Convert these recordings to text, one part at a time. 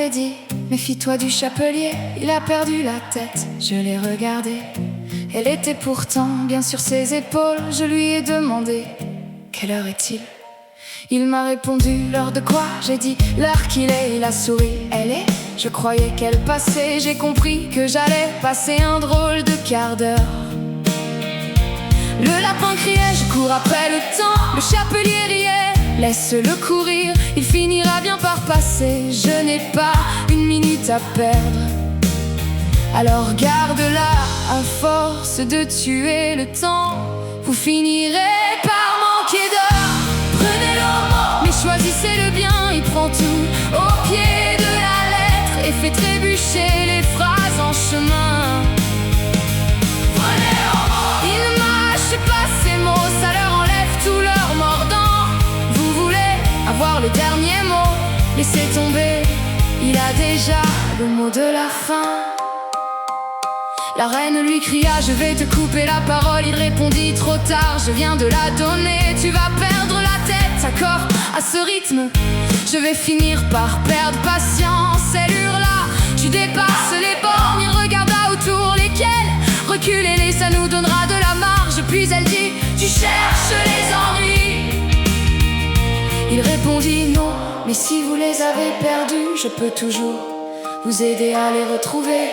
m'avait dit, méfie-toi du chapelier, il a perdu la tête. Je l'ai regardée, elle était pourtant bien sur ses épaules. Je lui ai demandé, quelle heure est-il? Il m'a répondu, l'heure de quoi? J'ai dit, l'heure qu'il est. Il a souri, elle est? Je croyais qu'elle passait, j'ai compris que j'allais passer un drôle de quart d'heure. Le lapin criait, je cours après le temps. Le chapelier riait, laisse-le courir, il finira bien par passer. Je n'ai pas une minute à perdre, alors garde-la à force de tuer le temps. Vous finirez par manquer d'heure. Prenez-le au mot, mais choisissez le bien. Il prend tout au pied de la lettre et fait trébucher les phrases en chemin. Prenez-le au mot, il ne mâche pas ses mots, ça leur enlève tout leur mordant. Vous voulez avoir le dernier mot? Laissez tomber, il a déjà le mot de la fin. La reine lui cria, je vais te couper la parole. Il répondit, trop tard, je viens de la donner. Tu vas perdre la tête, accord, à ce rythme je vais finir par perdre patience. Elle hurla, tu dépasses les bornes. Il regarda autour, lesquels? Reculez-les, ça nous donnera de la marge. Puis elle dit, tu cherches les ennuis. Il répondit, non, mais si vous les avez perdus, je peux toujours vous aider à les retrouver.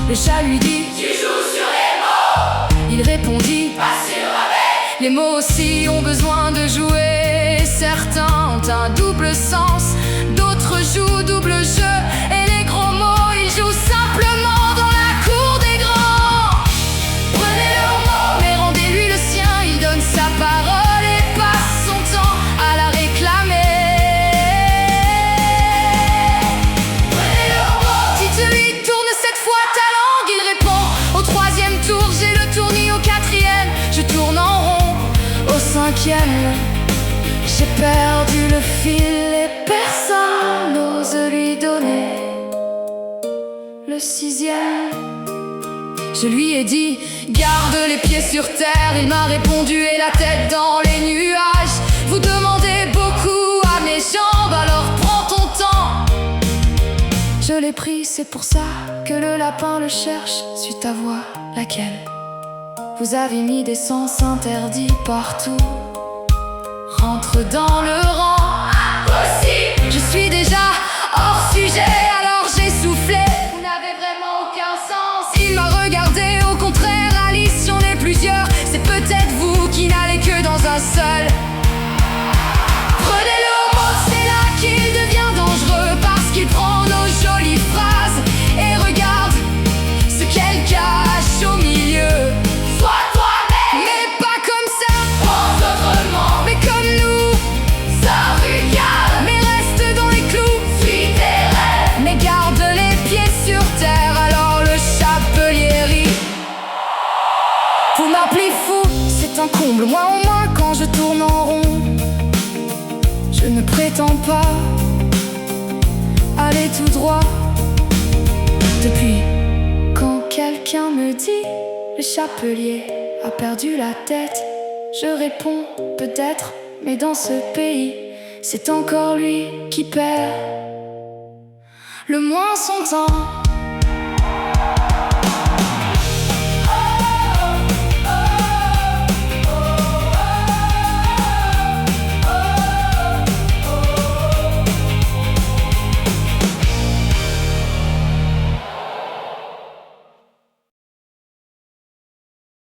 Le chat lui dit, tu joues sur les mots. Il répondit, pas sûr avec. Les mots aussi ont besoin de jouer. Certains ont un double sens, d'autres jouent double jeu. Et les gros mots, ils jouent simplement dans la cour des grands. Prenez-le au mot, mais rendez-lui le sien. Il donne sa parole et passe son temps à la réclamer. Prenez-le au mot, dites-lui, tourne cette fois ta langue. Il répond, au troisième tour, j'ai le tournis. Au quatrième, je tourne en rond. Au cinquième, j'ai perdu le fil et personne n'ose lui donner le sixième. Je lui ai dit, garde les pieds sur terre. Il m'a répondu, et la tête dans les nuages. Vous demandez beaucoup à mes jambes, alors prends ton temps. Je l'ai pris, c'est pour ça que le lapin le cherche. Suis ta voix, laquelle? Vous avez mis des sens interdits partout. Rentre dans le rang. Impossible, je suis déjà hors sujet, alors j'ai soufflé. Vous n'avez vraiment aucun sens. Il m'a regardé, au contraire, Alice, y'en est plusieurs. C'est peut-être vous qui n'allez que dans un seul. Prenez-le au mot, c'est là qu'il devient dangereux, parce qu'il prend nos jolies phrases et regarde ce qu'elle cache au milieu. Sois toi-même, mais pas comme ça. Pense autrement, mais comme nous. Ça regarde, mais reste dans les clous. Suis tes rêves, mais garde les pieds sur terre. Alors le chapelier rit. Vous m'appelez fou, c'est un comble. Moi au moins quand je tourne en rond, je ne prétends pas aller tout droit. Depuis quand quelqu'un me dit, le chapelier a perdu la tête, je réponds, peut-être, mais dans ce pays, c'est encore lui qui perd le moins son temps.